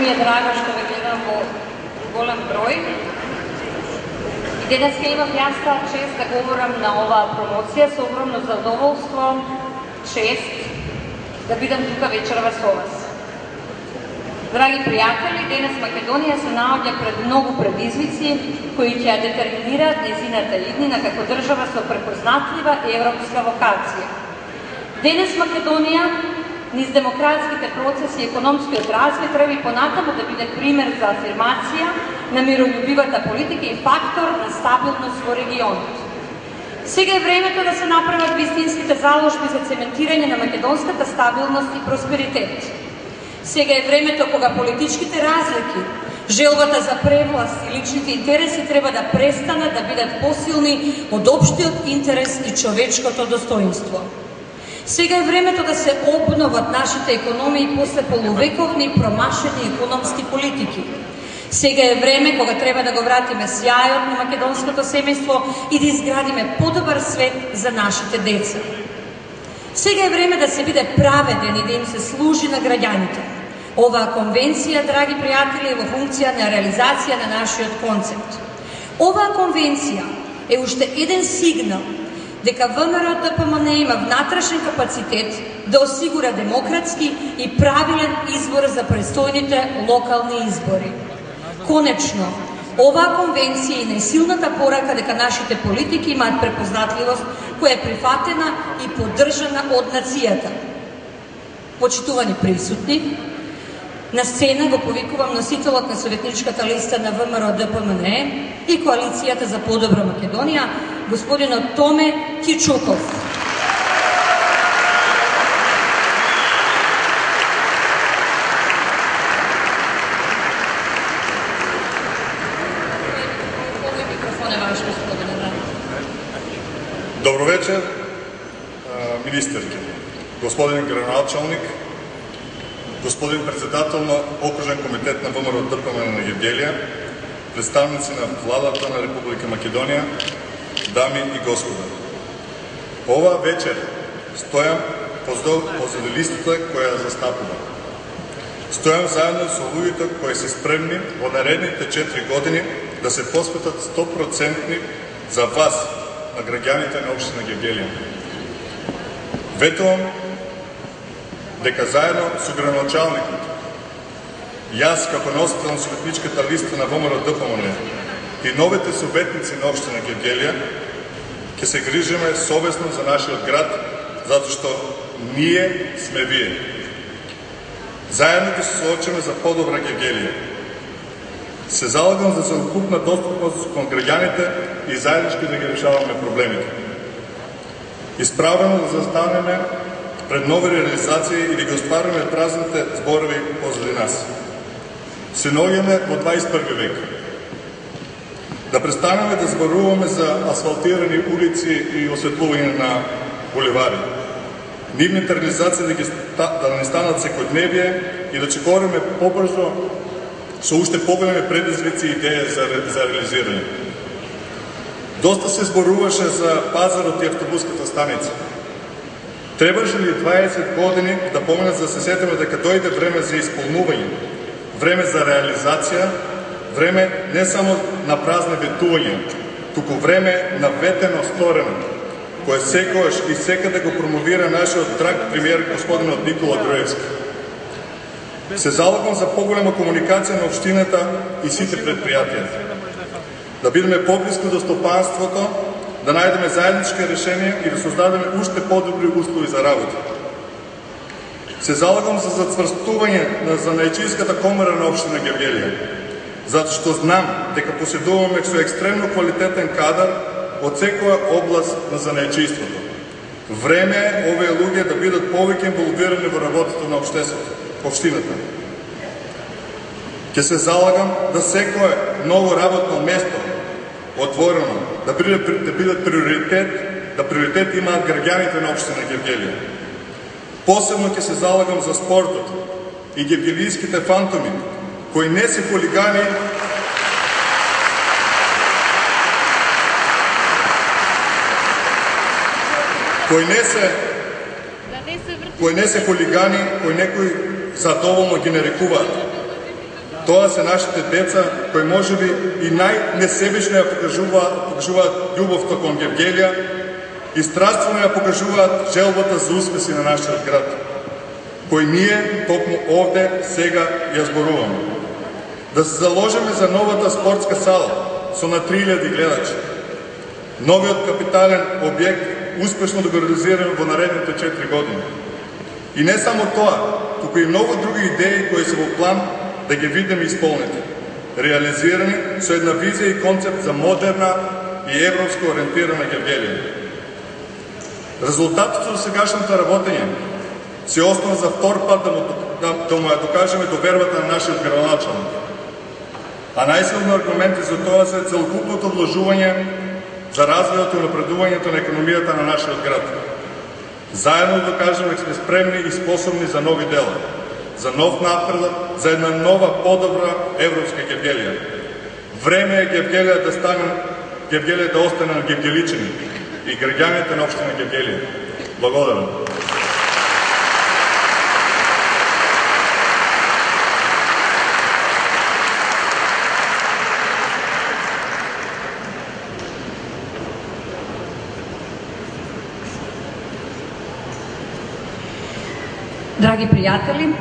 ми е драго што ве гледам во голем број. И денеска имам јас таа чест да говорам на оваа промоција со огромно задоволство, чест да бидам тука вечерва со вас. Драги пријатели, денес Македонија се наоѓа пред многу предизвици кои ќе ја детерминираат нејзината иднина како држава со препознатлива европска вокација. Денес Македонија низ демократските процеси и економскиот развој треба и понатаму да биде пример за афирмација на мирољубивата политика и фактор на стабилност во регионот. Сега е времето да се направат вистинските заложби за цементирање на македонската стабилност и просперитет. Сега е времето кога политичките разлики, желбата за превласт и личните интереси треба да престанат да бидат посилни од општиот интерес и човечкото достоинство. Сега е времето да се обноват нашите економии после полувековни промашени економски политики. Сега е време кога треба да го вратиме сјајот на македонското семејство и да изградиме подобар свет за нашите деца. Сега е време да се биде праведен и да им се служи на граѓаните. Оваа конвенција, драги пријатели, е во функција на реализација на нашиот концепт. Оваа конвенција е уште еден сигнал дека ВМРО-ДПМН има внатрешен капацитет да осигура демократски и правилен избор за престојните локални избори. Конечно, оваа конвенција и најсилната порака дека нашите политики имаат препознатливост која е прифатена и поддржана од нацијата. Почитувани присутни, на сцена го повикувам носителот на советничката листа на ВМРО-ДПМН и Коалицијата за подобра Македонија, господинот Томе Кичуков. Добро вечер, министерки, господин градоначалник, господин председател на Окружен комитет на ВМРО-ДПМН на Гевгелија, представници на владата на Република Македонија, дами и господа. Ова вечер стојам позади листата која ја застапувам. Стојам заедно со луѓето кои се спремни во наредните 4 години да се посветат 100% за вас, на граѓаните на општина Гевгелија. Ветувам дека заедно со градоначалникот, јас како носител на советничката листа на ВМРО-ДПМН и новите советници на општина Гевгелија ќе се грижиме совесно за нашиот град, затоа што ние сме вие. Заедно ќе се соочиме за подобра Гевгелија. Се залагам за целокупна достапност кон граѓаните и заеднички да ги решаваме проблемите. Исправено да застанеме пред нови реализации и да ги оствараме празните зборови позади нас. Се наоѓаме во 21 век. Да престанеме да зборуваме за асфалтирани улици и осветлување на буливари. Нивните реализации да не станат секојдневие и да чекориме побрзо со уште поголеми предизвици и идеи за реализирање. Доста се зборуваше за пазарот и автобуската станица. Требаше ли 20 години да поминат за да се сетиме дека дојде време за исполнување, време за реализација, време не само на празни ветувања, туку време на ветено сторено, кое секојаш и секаде го промовира нашиот драг премиер господинот Никола Груевски. Се залагам за поголема комуникација на општината и сите предпријатија. Да бидеме поблиску до стопанството, да најдеме заеднички решенија и да создадеме уште подобри услови за работа. Се залагам за зацврстување на занајчиската комора на општина Гевгелија, затоа што знам дека поседуваме со екстремно квалитетен кадар од секоја област на занајчиството. Време е овие луѓе да бидат повеќе инволвирани во работата на општината. Ќе се залагам да секое ново работно место отворено, да бидат приоритет, да приоритет имаат граѓаните на општина Гевгелија. Посебно ќе се залагам за спортот и гевгелијските фантоми, кои не се хулигани, кои не се хулигани, кои некои задоволно ги нарекуваат. Тоа се нашите деца, кои можеби и најнесебично ја покажуваат љубовта кон Евгелија и страствено ја покажуваат желбата за успеси на нашиот град, кој ние токму овде сега ја зборуваме. Да се заложиме за новата спортска сала со на 3000 гледачи. Новиот капитален објект успешно да го реализираме во наредните 4 години. И не само тоа, туку и многу други идеи кои се во план да ги видиме исполнети, реализирани со една визија и концепт за модерна и европско ориентирана Евгелија. Резултатот за сегашното работење се основа за втор пат да му ја докажеме довербата на нашиот градоначалник. А најсилни аргументи за тоа се целокупното вложување за развојот и напредувањето на економијата на нашиот град. Заедно да кажем дека сме спремни и способни за нови дела, за нов напредок, за една нова, подобра европска Евгелија. Време е Евгелија да стане, Евгелија да остане на гевгеличани и граѓаните на општина Евгелија. Благодарам. Драги пријатели,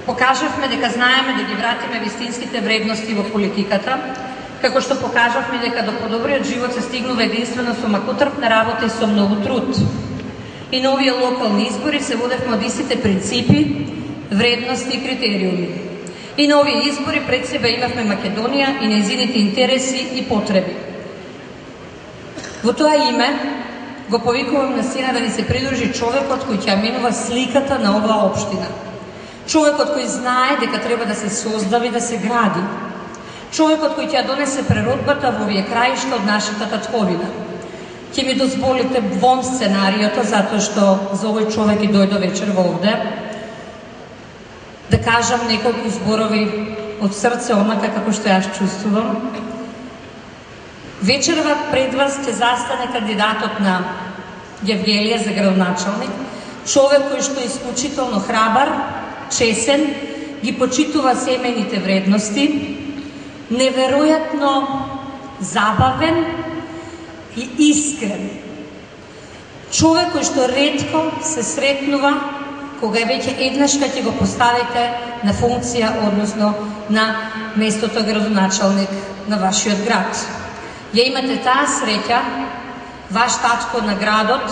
покажавме дека знаеме да ги вратиме вистинските вредности во политиката, како што покажавме дека до подобриот живот се стигнува единствено со макутрпна работа и со многу труд. И на овие локални избори се водевме од истите принципи, вредности и критериуми. И на овие избори пред себе имавме Македонија и нејзините интереси и потреби. Во тоа име го повикувам на сцена да ни се придружи човекот кој ќе менува сликата на оваа општина. Човекот кој знае дека треба да се создави, да се гради. Човекот кој ќе донесе природбата во овие краишта од нашата татковина. Ќе ми дозволите вон сценариото, затоа што за овој човек и дојдо вечер во овде, да кажам неколку зборови од срце, онака како што јас чувствувам. Вечерва пред вас ќе застане кандидатот на Евгелија за градоначалник, човек кој што е исклучително храбар, чесен, ги почитува семејните вредности, неверојатно забавен и искрен. Човек кој што ретко се сретнува кога веќе еднаш ќе го поставите на функција, односно на местото градоначалник на вашиот град. Ја имате таа среќа, ваш татко на градот,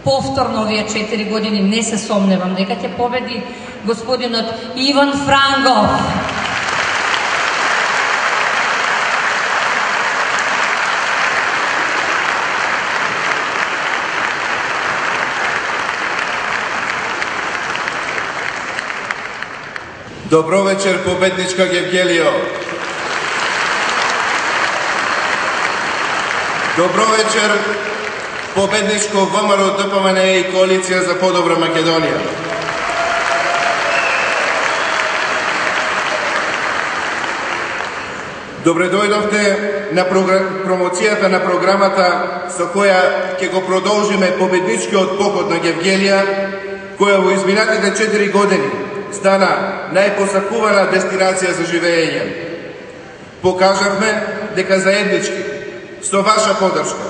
повторно овие 4 години, не се сомневам дека ќе победи господинот Иван Франгов. Добро вечер, победничка Евгелио. Добро вечер, победничко ВМРО ДПМН и Коалиција за подобра Македонија. Добре дојдовте на промоцијата на програмата со која ќе го продолжиме победничкиот поход на Евгелија, која во изминатите 4 години стана најпосакувана дестинација за живење. Покажавме дека заеднички, со ваша поддршка,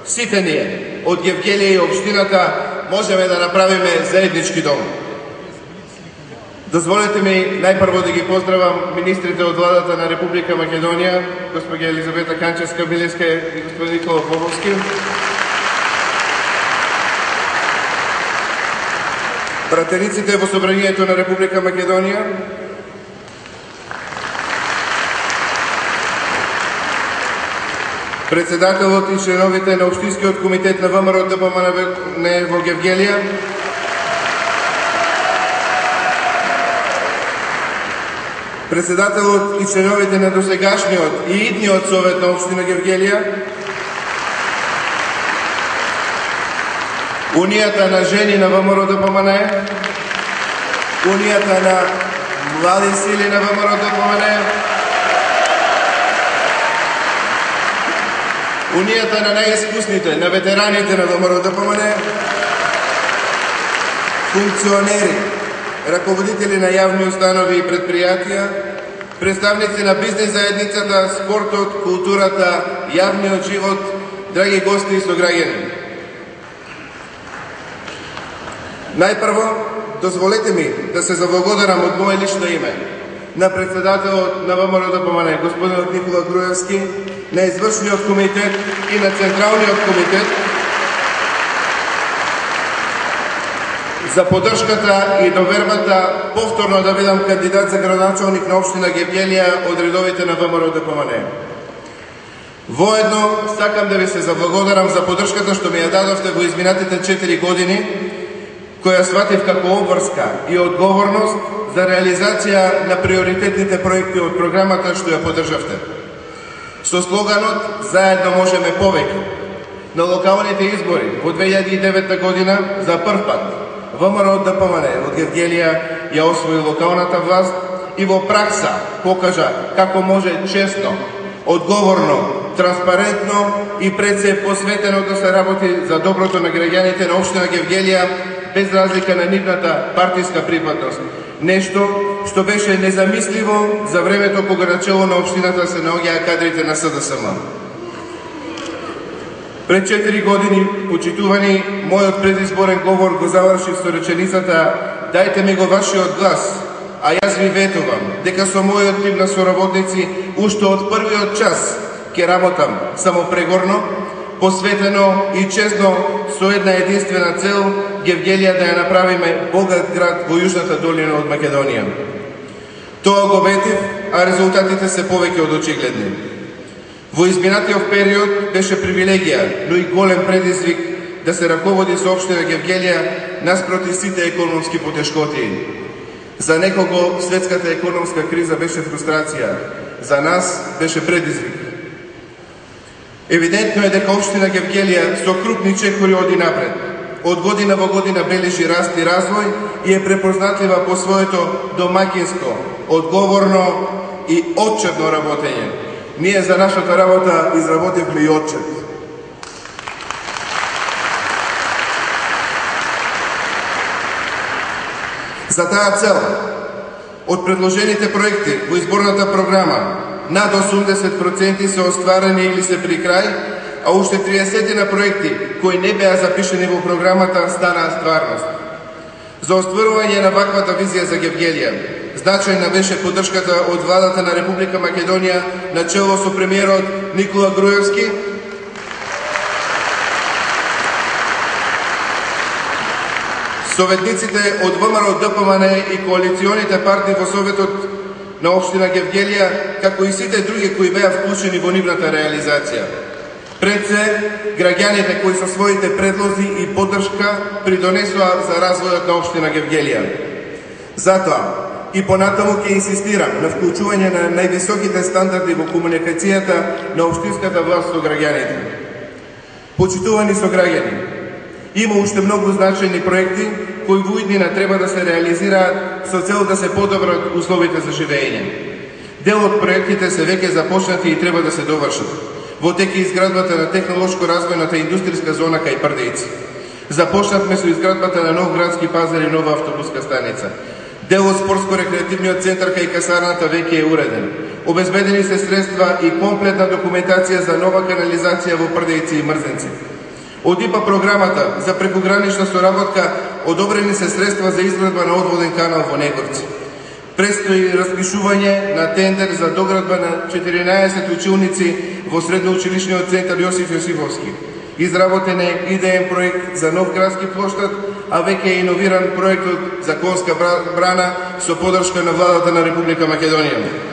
сите ние од Евгелија и општината можеме да направиме заеднички дом. Дозволете ми најпрво да ги поздравам министрите од владата на Република Македонија, госпоѓа Елизавета Канчевска-Милевска и господин Никола Бобовски. Пратениците во Собранието на Република Македонија, председателот и членовите на Општинскиот комитет на ВМРО ДПМН во Евгелија, председателот и членовите на досегашниот и идниот совет на општина Евгелија, Унијата на жени на ВМРО ДПМН, Унијата на млади сили на ВМРО ДПМН, Унијата на најискусните, на ветераните на ВМРО ДПМН, функционери, раководители на јавни установи и предпријатија, представници на бизнес заедницата, спортот, културата, јавниот живот, драги гости и сограѓани. Најпрво, дозволете ми да се заблагодарам од моје лично име на председателот на ВМРО-ДПМНЕ, господинот Никола Груевски, на извршниот комитет и на Централниот комитет за поддршката и довербата повторно да бидам кандидат за градоначалник на општина Гевгелија од редовите на ВМРО-ДПМНЕ. Воедно сакам да ви се заблагодарам за поддршката што ми ја дадовте во изминатите 4 години, која сватив како обврска и одговорност за реализација на приоритетните проекти од програмата што ја поддржавте. Со слоганот "Заедно можеме повеќе" на локалните избори во 2009 година за прв пат ВМРО-ДПМНЕ од Гевгелија ја освои локалната власт и во пракса покажа како може честно, одговорно, транспарентно и пред се посветено да се работи за доброто на граѓаните на општина Гевгелија без разлика на нивната партиска припадност. Нешто што беше незамисливо за времето кога на чело на општината се наоѓаа кадрите на СДСМ. Пред 4 години, почитувани, мојот предизборен говор го завршив со реченицата "Дајте ми го вашиот глас, а јас ви ветувам дека со мојот тим на соработници уште од првиот час ќе работам само прегорно, посветено и честно со една единствена цел Гевгелија да ја направиме богат град во јужната долина од Македонија. Тоа го ветив, а резултатите се повеќе од очигледни. Во изминатиот период беше привилегија, но и голем предизвик да се раководи со општина Гевгелија наспроти сите економски потешкоти. За некого светската економска криза беше фрустрација, за нас беше предизвик. Евидентно е дека општина Гевгелија со крупни чекори оди напред. Од година во година бележи раст и развој и е препознатлива по своето домакинско, одговорно и отчетно работење. Ние за нашата работа изработивме и отчет. За таа цел, од предложените проекти во изборната програма, над 80% се остварени или се при крај, а уште 30 на проекти кои не беа запишени во програмата станаа стварност. За остварување на ваквата визија за Гевгелија, значајна беше поддршката од владата на Република Македонија на чело со премиерот Никола Груевски, советниците од ВМРО-ДПМНЕ и коалиционите партии во Советот на општина Гевгелија, како и сите други кои беа вклучени во нивната реализација. Пред се, граѓаните кои со своите предлози и поддршка придонесоа за развојот на општина Гевгелија. Затоа, и понатаму ќе инсистирам на вклучување на највисоките стандарди во комуникацијата на општинската власт со граѓаните. Почитувани сограѓани, има уште многу значајни проекти кои во иднина треба да се реализираат со цел да се подобрат условите за живење. Дел од проектите се веќе започнати и треба да се довршат. Во тек е изградбата на технолошко-развојната индустријска зона кај Прдејци. Започнавме со изградбата на нов градски пазар и нова автобуска станица. Дел од спортско-рекреативниот центар кај касарната веќе е уреден. Обезбедени се средства и комплетна документација за нова канализација во Прдејци и Мрзенци. Од ИПА програмата за прекогранична соработка одобрени се средства за изградба на одводен канал во Негорци. Престои распишување на тендер за доградба на 14 училници во средноучилишниот центар Јосиф Јосифовски. Изработен е идеен проект за нов градски плоштад, а веќе е иновиран проектот за конска брана со поддршка на владата на Република Македонија.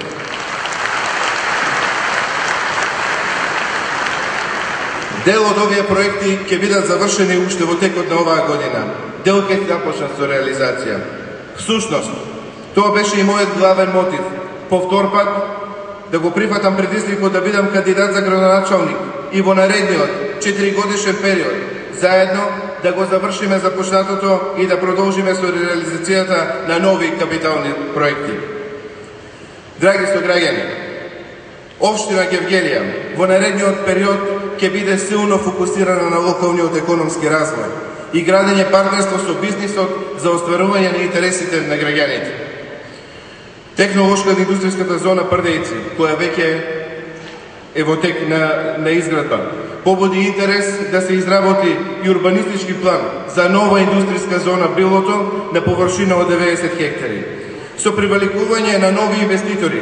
Дел од овие проекти ќе бидат завршени уште во текот на оваа година. Дел ќе започнат со реализација. Всушност, тоа беше и мојот главен мотив. Повтор пат да го прифатам предизвикот да бидам кандидат за градоначалник и во наредниот 4-годишен период заедно да го завршиме започнатото и да продолжиме со реализацијата на нови капитални проекти. Драги сограѓани, општина Гевгелија во наредниот период ќе биде силно фокусирана на локалниот економски развој. и градење партнерство со бизнисот за остварување на интересите на граѓаните. Технолошка индустријската зона Прдејци, која веќе е во тек на изградба, побуди интерес да се изработи и урбанистички план за нова индустријска зона Билото на површина од 90 хектари. Со привлекување на нови инвеститори,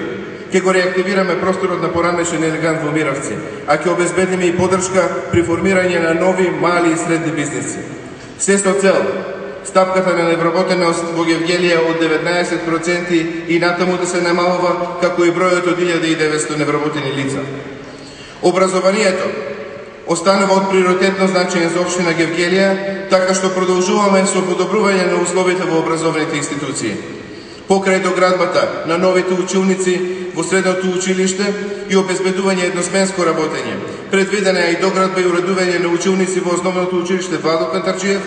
ќе го реактивираме просторот на поранешен елегант во Миравци, а ќе обезбедиме и поддршка при формирање на нови мали и средни бизниси. Се со цел стапката на невработеност во Гевгелија од 19% и натаму да се намалува, како и бројот од 1900 невработени лица. Образованието останува од приоритетно значење за општина Гевгелија, така што продолжуваме со подобрување на условите во образовните институции. Покрај доградбата на новите училници во средното училиште и обезбедување едносменско работење, предвидена е и доградба и уредување на училници во основното училиште Владо Кантарчиев,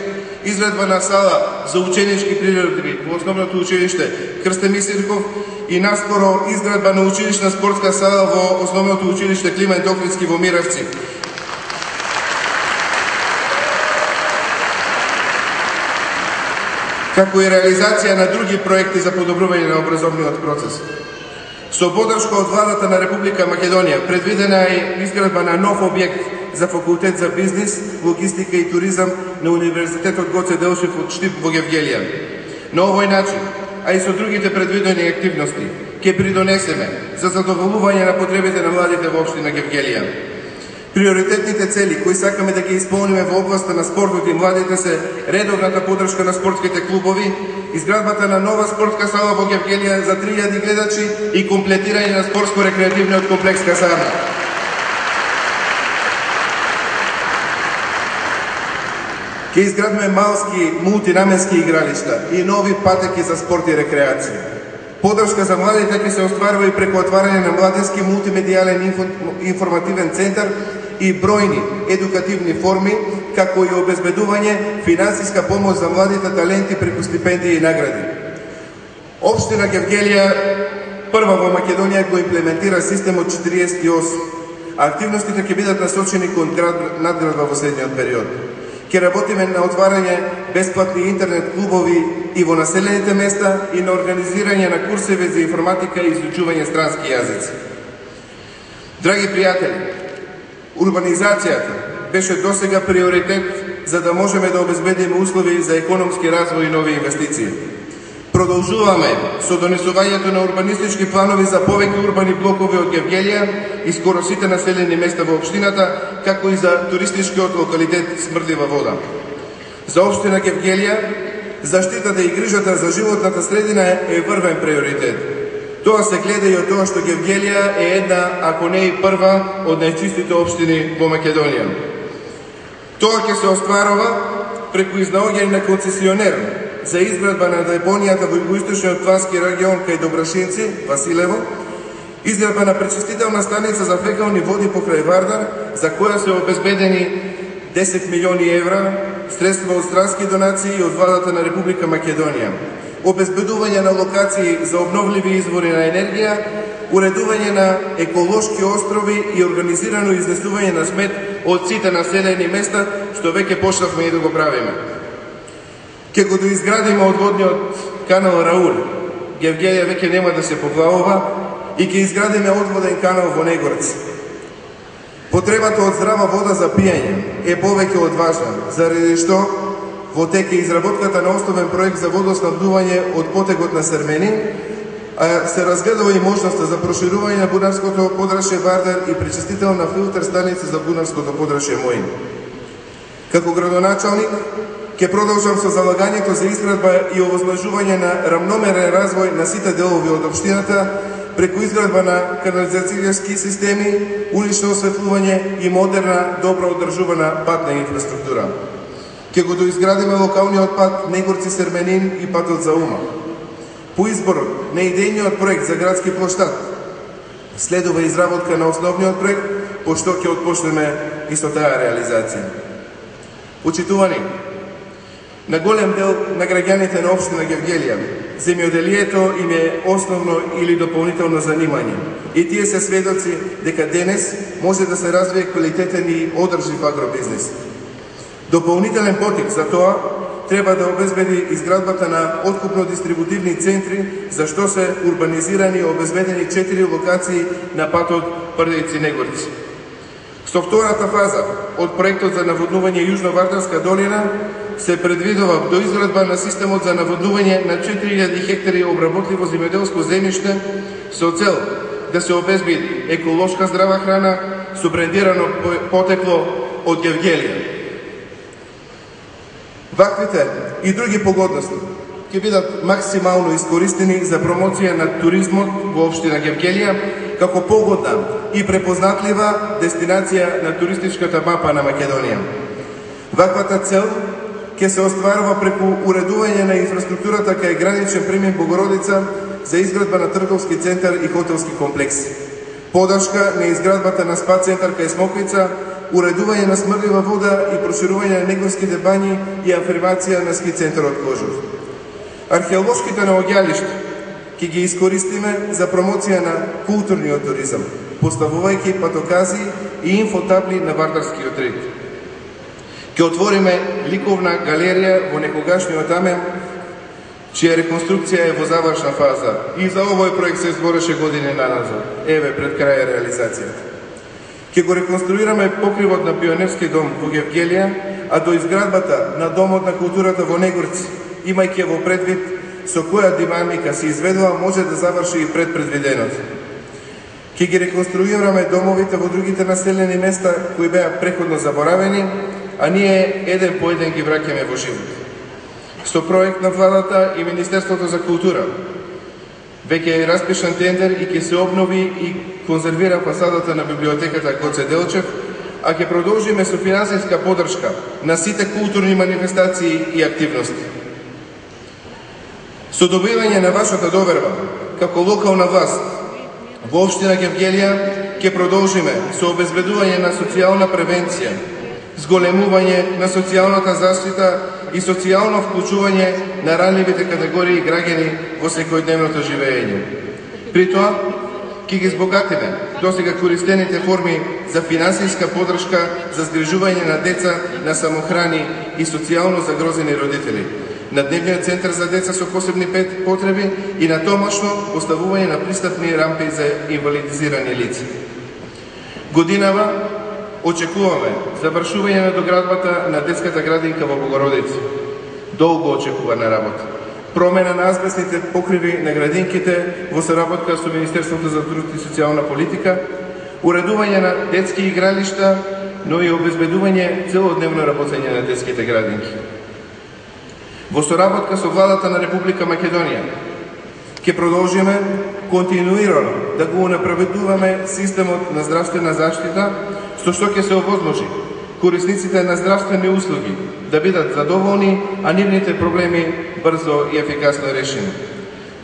изградба на сала за ученички приредби во основното училиште Крстемир Сирков и наскоро изградба на училишна спортска сала во основното училиште Климент Охридски во Миравци. Како и реализација на други проекти за подобрување на образовниот процес. Со поддршка од Владата на Република Македонија предвидена е изградба на нов објект за факултет за бизнис, логистика и туризам на Универзитетот Гоце Делчев од Штип во Гевгелија. На овој начин, а и со другите предвидени активности, ќе придонесеме за задоволување на потребите на младите во општина Гевгелија. Приоритетните цели кои сакаме да ги исполниме во областа на спортот и младите се редовната поддршка на спортските клубови, изградбата на нова спортска сала во Гевгелија за 3000 гледачи и комплетирање на спортско-рекреативниот комплекс Касарна. Ке изградиме малски мултинаменски игралишта и нови патеки за спорт и рекреација. Поддршка за младите ќе се остварува и преку отварање на младински мултимедијален информативен центар и бројни едукативни форми, како и обезбедување финансиска помош за младите таленти преку стипендии и награди. Општина Гевгелија прва во Македонија го имплементира системот 48, а активностите ќе бидат насочени кон надградба во следниот период. Ќе работиме на отварање бесплатни интернет клубови и во населените места и на организирање на курсеви за информатика и изучување странски јазици. Драги пријатели, урбанизацијата беше досега приоритет за да можеме да обезбедиме услови за економски развој и нови инвестиции. Продолжуваме со донесувањето на урбанистички планови за повеќе урбани блокови од Гевгелија и скоро сите населени места во општината, како и за туристичкиот локалитет Смрдлива вода. За општина Гевгелија, заштитата и грижата за животната средина е врвен приоритет. Тоа се гледа и од тоа што Гевгелија е една, ако не и прва, од најчистите општини во Македонија. Тоа ќе се остварува преку изнаоѓање на концесионер за изградба на депонијата во југоисточниот плански регион кај Добрашинци, Василево, изградба на пречистителна станица за фекални води покрај Вардар, за која се обезбедени 10 милиони евра, средства од странски донации и од Владата на Република Македонија, обезбедување на локации за обновливи извори на енергија, уредување на еколошки острови и организирано изнесување на смет од сите населени места, што веќе почнавме и да го правиме. Ке го доизградиме одводниот канал Раул, Гевгелија веќе нема да се поплавува, и ке изградиме одводен канал во Негорци. Потребата од здрава вода за пиење е повеќе од важна, заради што во тек е изработката на основен проект за водоснабдување од потегот на Серменин, а се разгледува и можноста за проширување на бунарското подрашје Вардар и пречистителна филтер станица за бунарското подрашје Моин. Како градоначалник, ќе продолжам со залагањето за изградба и овозможување на рамномерен развој на сите делови од општината, преку изградба на канализацијски системи, улично осветлување и модерна, добро одржувана патна инфраструктура. Ќе го доизградиме локалниот пат Негорци-Серменин и патот за Ума. По изборот на идејниот проект за градски плоштад следува изработка на основниот проект, по што ќе отпочнеме и со таа реализација. Почитувани, на голем дел на граѓаните на општина Гевгелија, земјоделието им е основно или дополнително занимање и тие се сведоци дека денес може да се развие квалитетен и одржлив агробизнес. Дополнителен потик за тоа треба да обезбеди изградбата на откупно-дистрибутивни центри, за што се урбанизирани и обезбедени 4 локации на патот Прдејци-Негорци. Со втората фаза од проектот за наводнување Јужно-Вардарска долина се предвидува доизградба на системот за наводнување на 4000 хектари обработливо земјоделско земјиште со цел да се обезбеди еколошка здрава храна со брендирано потекло од Гевгелија. Ваквите и други погодности ќе бидат максимално искористени за промоција на туризмот во општина Гевгелија како погодна и препознатлива дестинација на туристичката мапа на Македонија. Ваквата цел ќе се остварува преку уредување на инфраструктурата кај граничен премин Богородица за изградба на трговски центар и хотелски комплекси, подршка на изградбата на спа центар кај Смоквица, уредување на смрдлива вода и проширување на негорските бањи и афирмација на ски центарот Кожур. Археолошките наоѓалишта ќе ги искористиме за промоција на културниот туризам, поставувајќи патокази и инфотабли на Вардарскиот рек. Ќе отвориме ликовна галерија во некогашниот Амен, чија реконструкција е во завршна фаза. И за овој проект се збореше години наназад. Еве, пред крај реализацијата. Ќе го реконструираме покривот на Пионерски дом во Гевгелија, а до изградбата на Домот на културата во Негорци, имајќи во предвид со која динамика се изведува, може да заврши и пред предвиденото. Ќе ги реконструираме домовите во другите населени места кои беа преходно заборавени, а ние еден по еден ги враќаме во живот. Со проект на владата и Министерството за култура веќе е распишан тендер и ќе се обнови и конзервира фасадата на библиотеката Гоце Делчев, а ќе продолжиме со финансиска поддршка на сите културни манифестации и активности. Со добивање на вашата доверба како локална власт во општина Гевгелија ќе продолжиме со обезбедување на социјална превенција, зголемување на социјалната заштита и социјално вклучување на ранливите категории граѓани во секојдневното живење. При тоа, ќе ги збогатиме досега користените форми за финансиска поддршка за згрижување на деца, на самохрани и социјално загрозени родители, на дневниот центар за деца со посебни потреби и на домашно поставување на пристапни рампи за инвалидизирани лица. Годинава очекуваме завршување на доградбата на детската градинка во Богородица. Долго очекувана работа. Промена на азбестните покриви на градинките во соработка со Министерството за труд и социјална политика, уредување на детски игралишта, но и обезбедување целодневно работење на детските градинки. Во соработка со владата на Република Македонија ќе продолжиме континуирано да го унапредуваме системот на здравствена заштита, со што ќе се овозможи корисниците на здравствени услуги да бидат задоволни, а нивните проблеми брзо и ефикасно решени.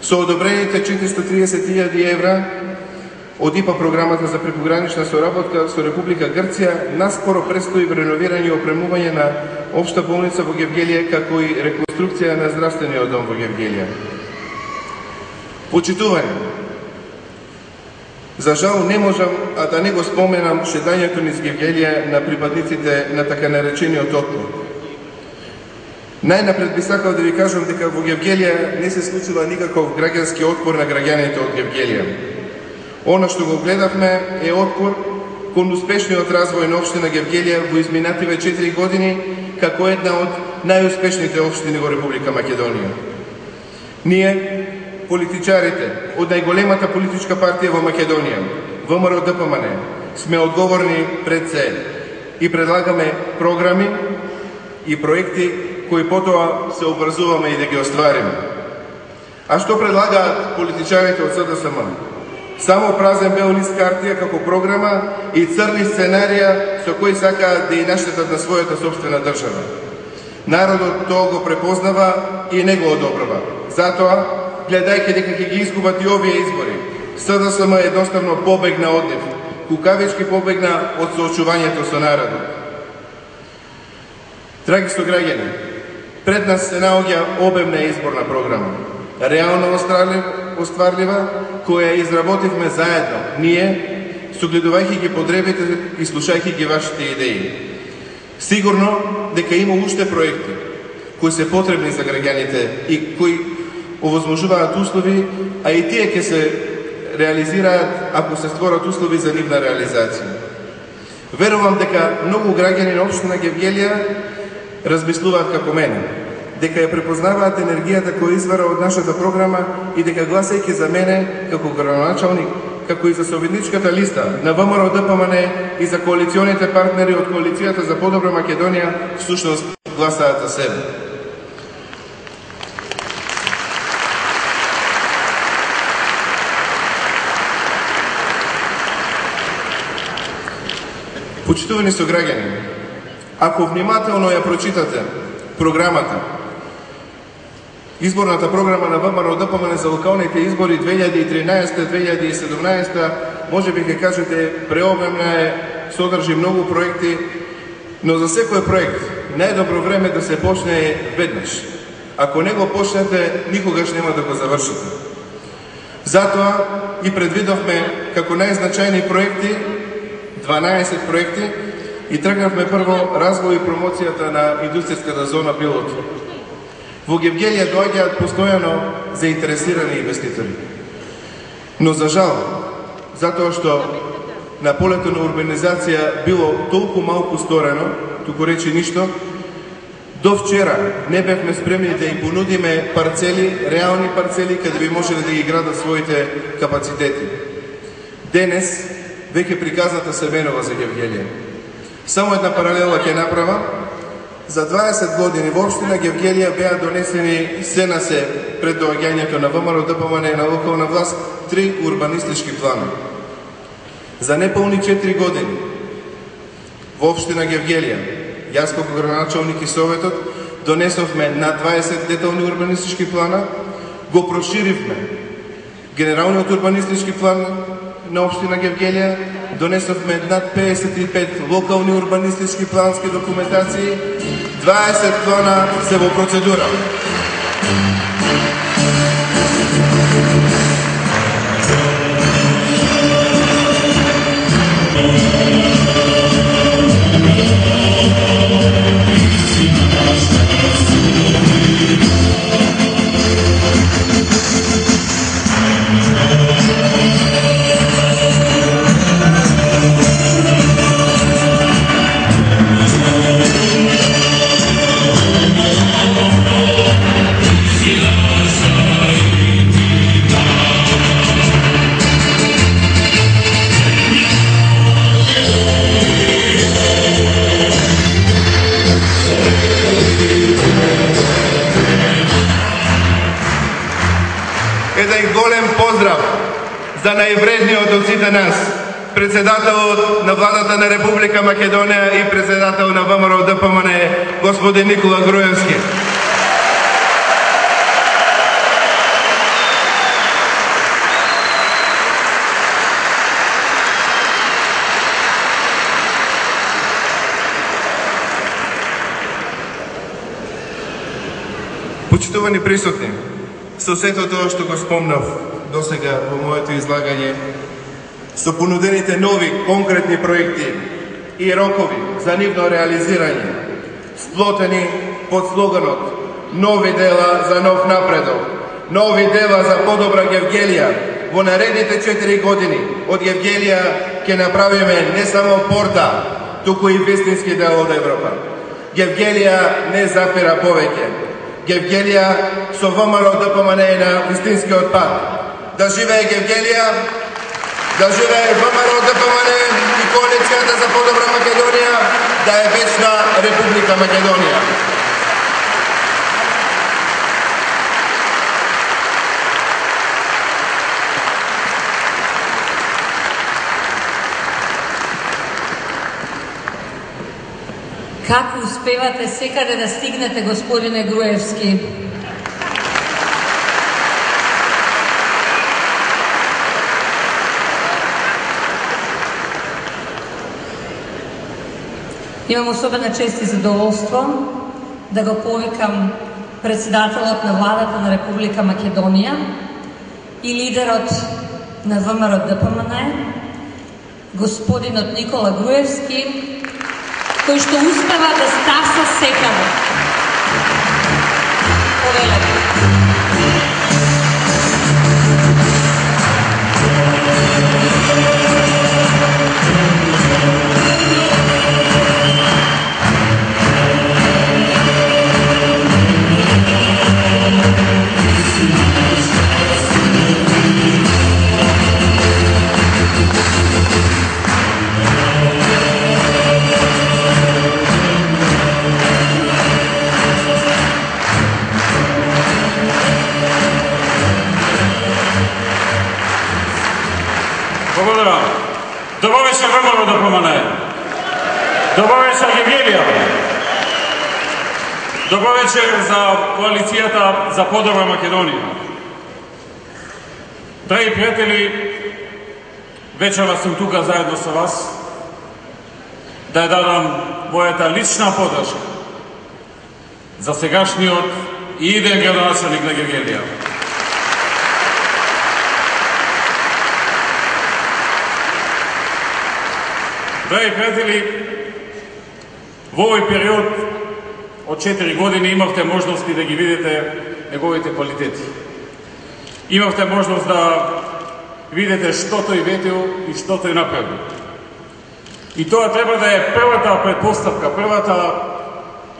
Со одобрените 430.000 евра од ИПА програмата за прекогранична соработка со Република Грција, наскоро престои реновирање и опремување на општа болница во Гевгелија, како и реконструкција на здравствениот дом во Гевгелија. Почитување. За жал не можам да не го споменам шетањето низ Гевгелија на припадниците на така наречениот отпор. Најнапред би сакал да ви кажам дека во Гевгелија не се случува никаков граѓански отпор на граѓаните од Гевгелија. Она што го гледавме е отпор кон успешниот развој на општина Гевгелија во изминативе 4 години како една од најуспешните општини во Република Македонија. Ние, политичарите од најголемата политичка партија во Македонија, ВМРО-ДПМН, сме одговорни пред се и предлагаме програми и проекти кои потоа се обврзуваме и да ги оствариме. А што предлагаат политичарите од СДСМ? Само празен бел лист картија како програма и црни сценарија со кои сакаат да и наштетат на својата собствена држава. Народот тоа го препознава и не го одобрува. Затоа, гледајќи дека ќе ги изгубат и овие избори, СДСМ едноставно побегна од нив, кукавички побегна од соочувањето со народот. Драги сограѓани, пред нас се наоѓа обемна изборна програма, реално остварлива, која изработивме заедно, ние, согледувајќи ги потребите и слушајќи ги вашите идеи. Сигурно, дека има уште проекти кои се потребни за граѓаните и кои овозможуваат услови, а и тие ќе се реализираат ако се створат услови за нивна реализација. Верувам дека многу граѓани на општина Гевгелија размислуваат како мене, дека ја препознаваат енергијата која извара од нашата програма и дека гласајќи за мене како градоначалник, како и за собедничката листа на ВМРО ДПМН и за коалиционите партнери од коалицијата за подобра Македонија, всушност гласаат за себе. Почитувани сограѓани, ако внимателно ја прочитате програмата, изборната програма на ВМРО ДПМН за локалните избори 2013-2017, може би ќе кажете преобемна е, содржи многу проекти, но за секој проект најдобро време да се почне веднаш. Ако не го почнете, никогаш нема да го завршите. Затоа и предвидовме како најзначајни проекти 12 проекти и тргнавме прво развој и промоцијата на индустријската зона Билот. Во Гевгелија доаѓаат постојано заинтересирани инвеститори. Но за жал, затоа што на полето на урбанизација било толку малку сторено, туку речи ништо, до вчера не бевме спремни да им понудиме парцели, реални парцели, каде би можеле да ги градат своите капацитети. Денес веќе приказната се менува за Гевгелија. Само една паралела ќе направам. За 20 години во општина Гевгелија беа донесени се на се пред доаѓањето на ВМРО ДПМН на локална власт 3 урбанистички плана. За неполни 4 години во општина Гевгелија, јас како градоначалник и советот, донесовме на 20 детални урбанистички плана, го проширивме генералниот урбанистички план на општина Гевгелија, донесовме над 55 локални урбанистички плански документации, 20 плана се во процедура. Еден голем поздрав за највредниот од сите нас, председателот на владата на Република Македонија и председател на ВМРО ДПМН, господин Никола Груевски. Почитувани присутни, со сето тоа што го спомнав досега во моето излагање, со понудените нови конкретни проекти и рокови за нивно реализирање, сплотени под слоганот нови дела за нов напредок, нови дела за подобра Гевгелија, во наредните 4 години од Гевгелија ќе направиме не само порта, туку и вистински дел од Европа. Гевгелија не запира повеќе. Гевгелија со ВМРО ДПМН на вистинскиот пат. Да живее Гевгелија, да живее ВМРО ДПМН и коалицијата за подобра Македонија, да е вечна Република Македонија. Како успевате секаде да стигнете, господине Груевски? Имам особена чест и задоволство да го повикам председателот на владата на Република Македонија и лидерот на ВМРО ДПМН, господинот Никола Груевски, кој што успева да стаса секако. Повелете. Благодарам. Добро вечер, Врморо да помане. Добро вечер, Евгелија. Добро вечер за коалицијата за подобра Македонија. Драги пријатели, вечера сум тука заедно со вас да ја дадам мојата лична подршка за сегашниот и иден градоначелник на Гевгелија. Драги пријатели, во овој период од 4 години имавте можности да ги видите неговите квалитети. Имавте можност да видите што тој ветил и што тој направил. И тоа треба да е првата предпоставка, првата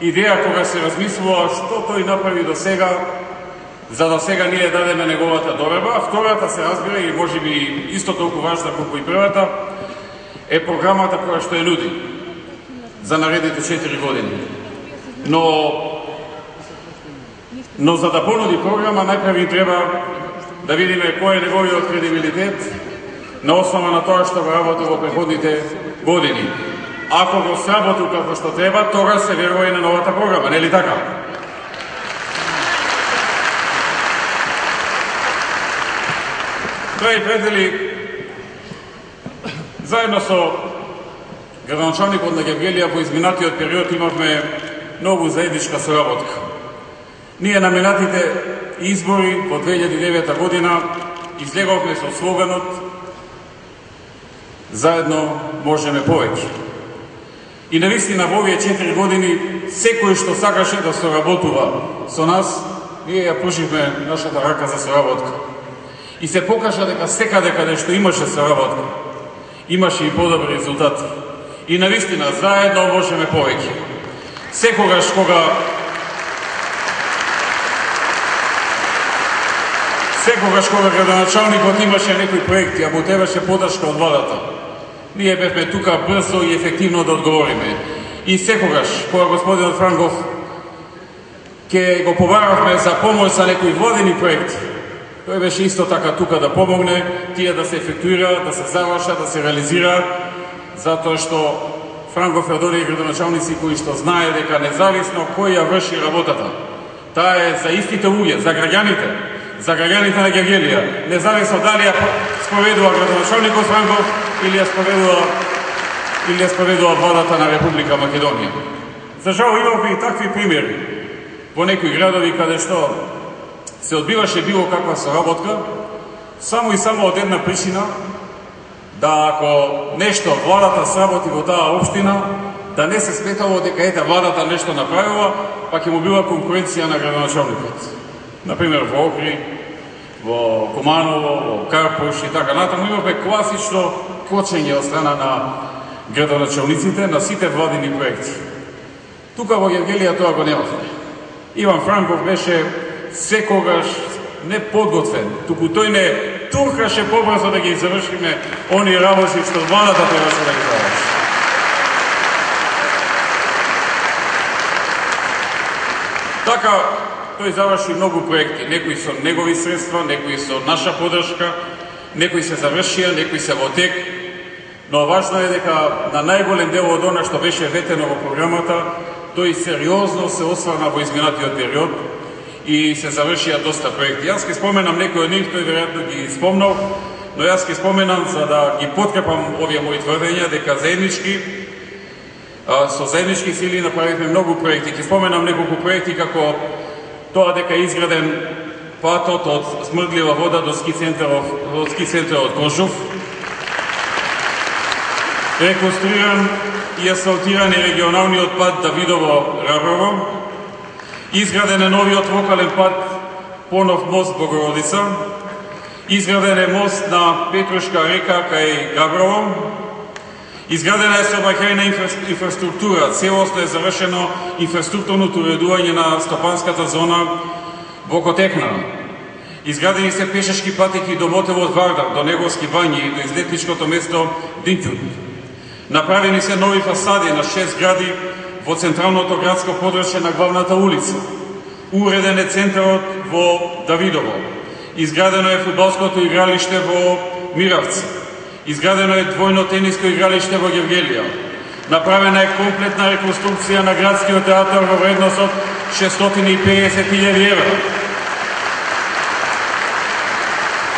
идеја кога се размислува што тој направи до сега, за да сега ние дадеме неговата доверба. Втората се разбира и можеби исто толку важна колку и првата, е програмата која што ја нуди за наредните 4 години. Но за да понуди програма, најпрви треба да видиме кој е неговиот кредибилитет на основа на тоа што го работи во претходните години. Ако го сработил како што треба, тога се верува и на новата програма, нели така? Драги пријатели, заедно со градоначалникот на Гевгелија во изминатиот период имавме многу заедничка соработка. Ние на минатите избори во 2009 година излеговме со слоганот "Заедно можеме повеќе". И навистина во овие 4 години секој што сакаше да соработува со нас, ние ја пруживме нашата рака за соработка. И се покажа дека секаде каде што имаше соработка, имаше и подобри резултати. И навистина заедно можеме повеќе. Секогаш кога градоначалникот имаше некој проект, ја му требаше подршка од владата, ние бевме тука брзо и ефективно да одговориме. И секогаш кога господинот Франков ќе го побаравме за помош за некои владени проекти, тој беше исто така тука да помогне тие да се ефектуира, да се завршат, да се реализира, затоа што Франков ја доди градоначалници кои што знае дека независно кој ја врши работата, таа е за истите луѓе, за граѓаните на Гевгелија, независно дали ја споведува градоначалникот Франков или ја споведува владата на Република Македонија. За жал имавме и такви примери во некои градови каде што се одбиваше било каква соработка, само и само од една причина, да ако нешто владата сработи во таа општина, да не се сметало дека ете владата нешто направила, па ќе му била конкуренција на градоначалникот. Например, во Охрид, во Куманово, во Карпуш и така натаму имавме класично кочење од страна на градоначалниците на сите владини проекти. Тука во Гевгелија тоа го немавме. Иван Франков беше секогаш не подготвен, туку тој не туркаше побрзо да ги завршиме они работи што владата требаше да ги заврши. Така, тој заврши многу проекти, некои со негови средства, некои со наша подршка, некои се завршија, некои се во тек, но важно е дека на најголем дел од она што беше ветено во програмата, тој сериозно се осврна во изминатиот период и се завршија доста проекти. Јас ќе споменам некои од нив, тој веројатно ги спомнал, но јас ќе споменам за да ги подкрепам овие мои тврдења дека со заеднички сили направивме многу проекти. Ќе споменам неколку проекти како тоа дека е изграден патот од Смрдлива вода до ски центарот Кожув. реконструиран и асфалтиран е регионалниот пат Давидово-Раброво, изграден е новиот локален пат Понов мост Богородица, изграден е мост на Петрушка река кај Габрово, изградена е сообраќајна инфраструктура, целосно е завршено инфраструктурното уредување на стопанската зона во Котекна. Изградени се пешачки патеки до мотевот Вардар, до Неговски бањи и до излетничкото место Динќут. Направени се нови фасади на 6 згради во централното градско подрачје на главната улица. Уреден е центарот во Давидово. Изградено е фудбалското игралиште во Миравци. Изградено е двојно тениско игралиште во Гевгелија. Направена е комплетна реконструкција на градскиот театар во вредност од 650.000 евра.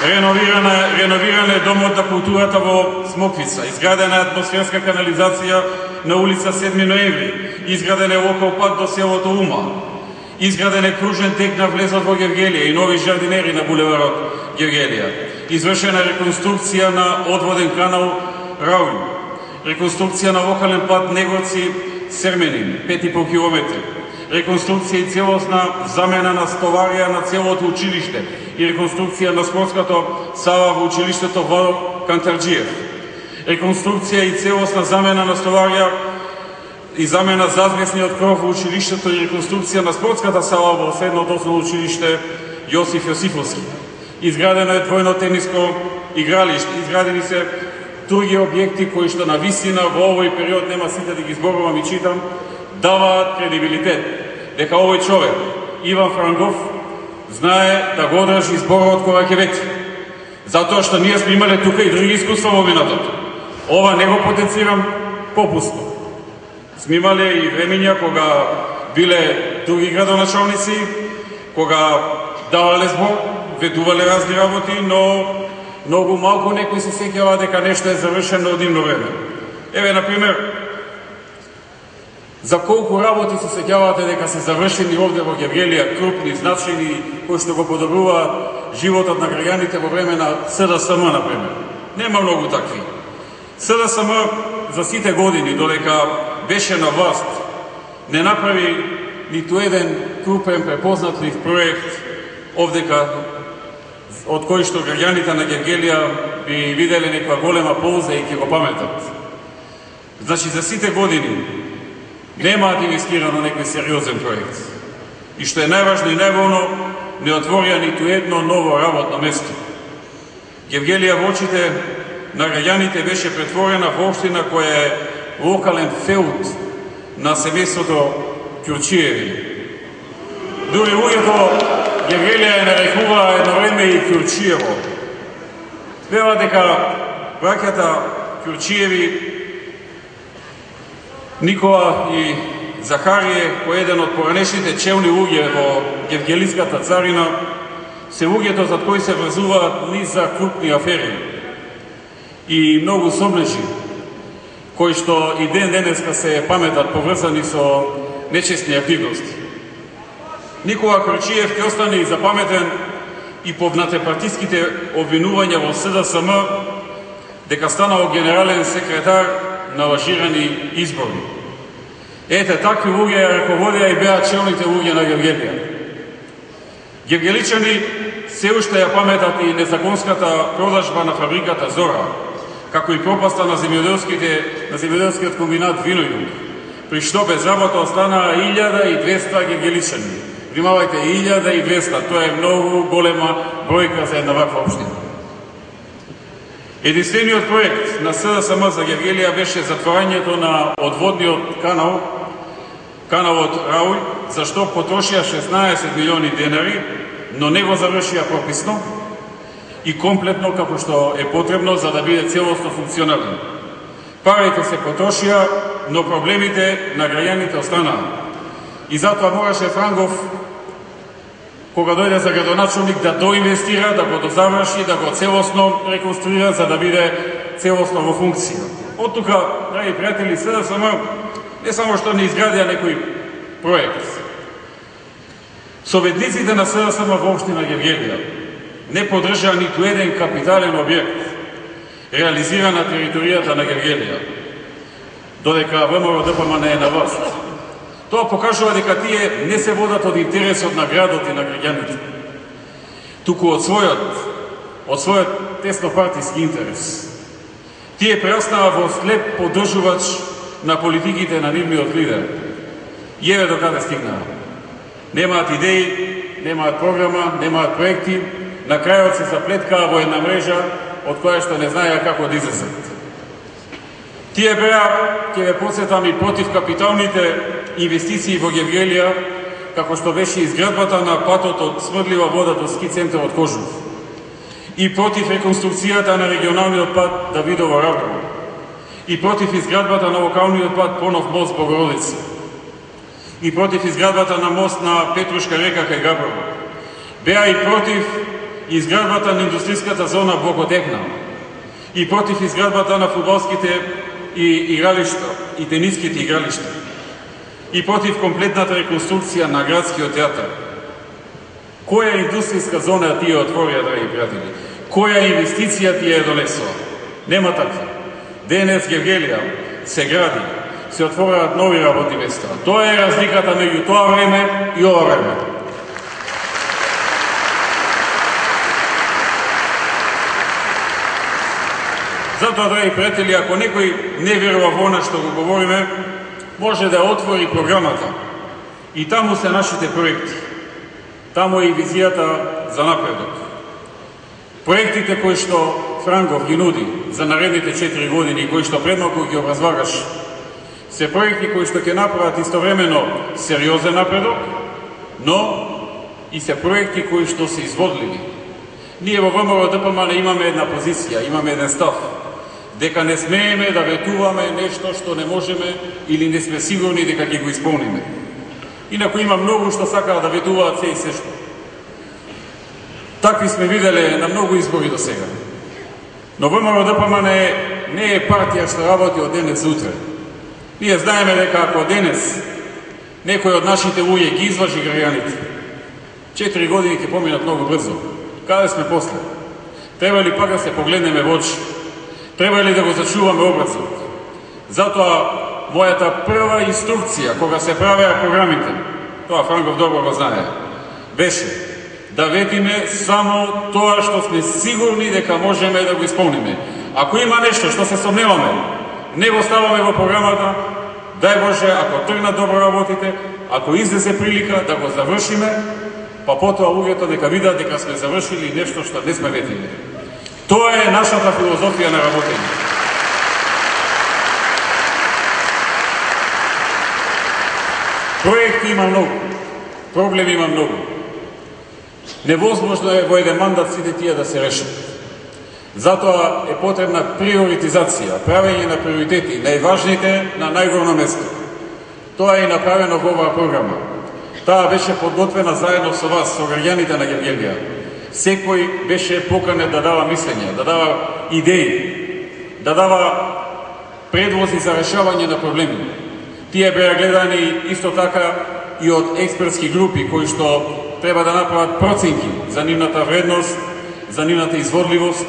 Реновиран е домот на културата во Смоквица. Изградена е атмосферска канализација на улица 7 ноември. Изграден е локал пат до селото Ума. Изграден е кружен тек на влезот во Гевгелија и нови жардинери на булеварот Гевгелија. Извршена реконструкција на одводен канал Рауин. Реконструкција на локален пат Негоци-Серменин, 5,5 км. Реконструкција и целосна замена на столарија на целото училиште и реконструкција на спортското сала во училиштето во Кантарджиев. Реконструкција и целосна замена на столарија и замена зазмесниот кров во училиштето и реконструкција на спортската сала во средното основно училиште Јосиф Јосифовски. Изградено е двојно тениско игралиште, изградени се други објекти кои што на вистина во овој период, нема сите да ги зборувам и читам, даваат кредибилитет дека овој човек, Иван Франгов, знае да го одржи зборот кога ќе вети. Затоа што ние сме имале тука и други искуства во минатото. Ова не го потенцирам попусно. Сме имале и времења кога биле други градоначалници, кога давале збор, ветувале разни работи, но многу малку некои се сеќава дека нешто е завршено од нивно време. Еве, например, за колку работи се сеќавате дека се завршени овде во Гевгелија, крупни, значени, кои што го подобруваат животот на граѓаните во време на СДСМ, например. Нема многу такви. СДСМ за сите години, додека беше на власт, не направи ниту еден крупен препознатлив проект овдека, од кој што граѓаните на Гевгелија би виделе некоја голема полза и ќе го паметат. Значи, за сите години немаат инвестирано некој сериозен проект. И што е најважно и најволно, не отворија ниту едно ново работно место. Гевгелија во очите на граѓаните беше претворена во општина која е локален феут на семејството Ќурчиеви. Дури луѓето Гевгелија ја нарекува едно време и Ќурчиево. Вела дека браќата Ќурчиеви, Никола и Захарие, кој еден од поранешните челни луѓе во Гевгелиската царина, се луѓето зад кои се врзуваат низ за крупни афери и многу сомнежи, кои што и ден денеска се паметат поврзани со нечестни активности. Никола Ќурчиев ќе остане и запаметен и по внатепартиските обвинувања во СДСМ дека станал генерален секретар на лажирани избори. Ете, такви луѓе ја раководеа и беа челните луѓе на Гевгелија. Гевгеличани се уште ја паметат и незаконската продажба на фабриката Зора, како и пропаста на земјоделскиот комбинат Винојук, при што без работа останаа 1200 гевгеличани. Внимавајте, 1200, тоа е многу голема бројка за една ваква општина. Единствениот проект на СДСМ за Гевгелија беше затворањето на одводниот каналот Рауј, за што потрошија 16 милиони денари, но не го завршија прописно и комплетно како што е потребно за да биде целосно функционален. Парите се потрошија, но проблемите на граѓаните останаа. И затоа мораше Франгов, кога дојде за градоначалник, да доинвестира, да го дозаврши, да го целосно реконструира, за да биде целосно во функција. Од тука, драги пријатели, СДСМ не само што не изградија некој проект. Советниците на СДСМ во општина Гевгелија не поддржаа ниту еден капитален објект реализиран на територијата на Гевгелија. додека ВМРО-ДПМН е на власт. Тоа покажува дека тие не се водат од интересот на градот и на граѓаните, туку од својот теснопартиски интерес. Тие прераснаа во слеп поддржувач на политиките на нивниот лидер. И еве до каде стигнаа. Немаат идеи, немаат програма, немаат проекти, на крајот се заплеткаа во една мрежа од која што не знаеа како да излезат. Тие беа, ќе ве потсетам, и против капиталните инвестиции во Гевгелија, како што беше изградбата на патот од Смрдлива вода до ски центарот Кожув, и против реконструкцијата на регионалниот пат Давидово-Раброво, и против изградбата на локалниот пат Понов мост Богородица, и против изградбата на мост на Петрушка река кај Габрово. Беа и против изградбата на индустријската зона Богодегна, и против изградбата на фудбалските игралишта и тениските игралишта, и против комплетната реконструкција на градскиот театар. Која индустријска зона тие отворија, драги пријатели? Која инвестиција тие донесоа? Нема таква. Денес Гевгелија се гради, се отвораат нови работни места. Тоа е разликата меѓу тоа време и ова време. Затоа, драги пријатели, ако некој не верува во она што го говориме, може да отвори програмата. И таму се нашите проекти. Таму е и визијата за напредок. Проектите кои што Франгов ги нуди за наредните 4 години, кои што предмалку ги образлагаш, се проекти кои што ќе направат истовремено сериозен напредок, но и се проекти кои што се изводливи. Ние во ВМРО-ДПМН имаме една позиција, имаме еден став, дека не смееме да ветуваме нешто што не можеме или не сме сигурни дека ќе го исполниме. Инаку има многу што сакаат да ветуваат се и се што. Такви сме виделе на многу избори до сега. Но ВМРО-ДПМН не е партија што работи од денес за утре. Ние знаеме дека ако денес некој од нашите луѓе ги изважи граѓаните, 4 години ќе поминат многу брзо. Каде сме после? Треба ли пак да се погледнеме во очи? Треба ли да го зачуваме образот? Затоа, мојата прва инструкција, кога се правеа програмите, тоа Франгов добро го знае, беше да ветиме само тоа што сме сигурни дека можеме да го исполниме. Ако има нешто што се сомневаме, не го ставаме во програмата, дај Боже, ако тргнат добро работите, ако излезе прилика да го завршиме, па потоа луѓето дека видат дека сме завршили нешто што не сме ветили. Тоа е нашата филозофија на работење. Проекти има многу, проблеми има многу. Невозможно е во еден мандат сите тие да се решат. Затоа е потребна приоритизација, правење на приоритети, најважните на најгорно место. Тоа е направено во оваа програма. Таа беше подготвена заедно со вас, со граѓаните на Гевгелија. Секој беше поканет да дава мислења, да дава идеи, да дава предлози за решавање на проблеми. Тие беа гледани исто така и од експертски групи кои што треба да направат проценки за нивната вредност, за нивната изводливост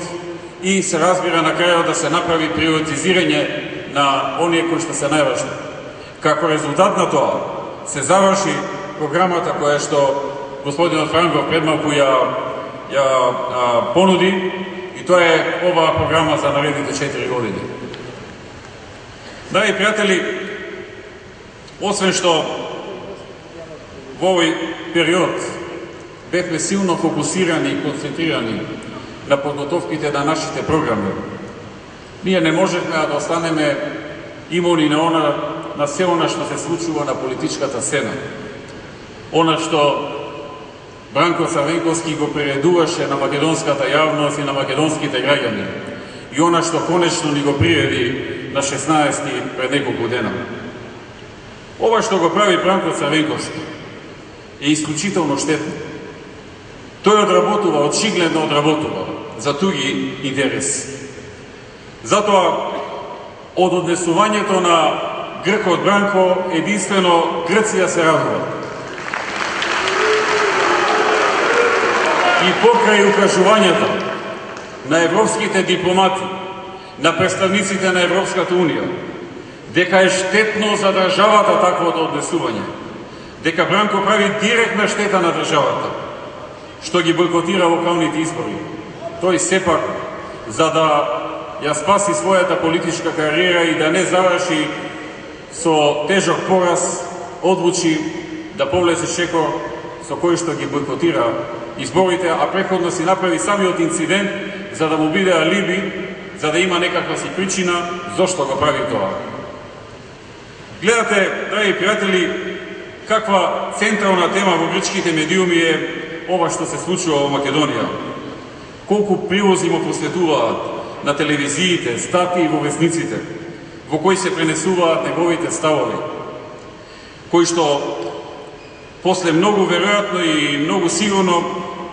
и се разбира на крајот да се направи приоритизирање на оние кои што се најважни. Како резултат на тоа се заврши програмата која што господинот Франгов предмалку ја понуди, и тоа е оваа програма за наредните 4 години. Драги пријатели, освен што во овој период бевме силно фокусирани и концентрирани на подготовките на нашите програми, ние не можевме да останеме имуни на се она што се случува на политичката сцена. Она што Бранко Црвенковски го приредуваше на македонската јавност и на македонските граѓани, и она што конечно ни го приреди на 16-ти пред неколку дена. Ова што го прави Бранко Црвенковски е исклучително штетно. Тој одработува, очигледно одработува за туги интереси. Затоа, од однесувањето на гркот Бранко, единствено Грција се радува. И покрај укажувањето на европските дипломати, на представниците на Европската Унија, дека е штетно за државата таквото однесување, дека Бранко прави директна штета на државата, што ги бойкотира локалните избори. Тој сепак, за да ја спаси својата политичка кариера и да не заврши со тежок пораз, одлучи да повлезе шекор со кој што ги бойкотира изборите, а преходно си направи самиот инцидент за да му биде алиби, за да има некаква си причина зошто го прави тоа. Гледате, драги пријатели, каква централна тема во грчките медиуми е ова што се случува во Македонија. Колку прилози му посветуваат на телевизиите, статии во весниците, во кои се пренесуваат неговите ставови, кои што после многу веројатно и многу сигурно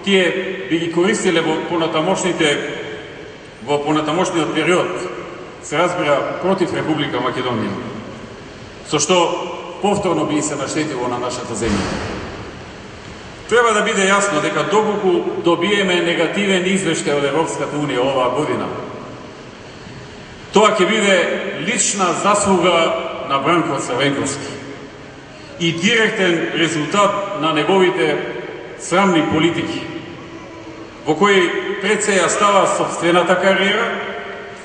тие би ги користиле во понатамошниот период, се разбира, против Република Македонија, со што повторно би се наштетило на нашата земја. Треба да биде јасно дека доколку добиеме негативен извештај од Европската Унија оваа година, тоа ќе биде лична заслуга на Бранко Црвенковски и директен резултат на неговите срамни политики, во кои пред се ја става собствената кариера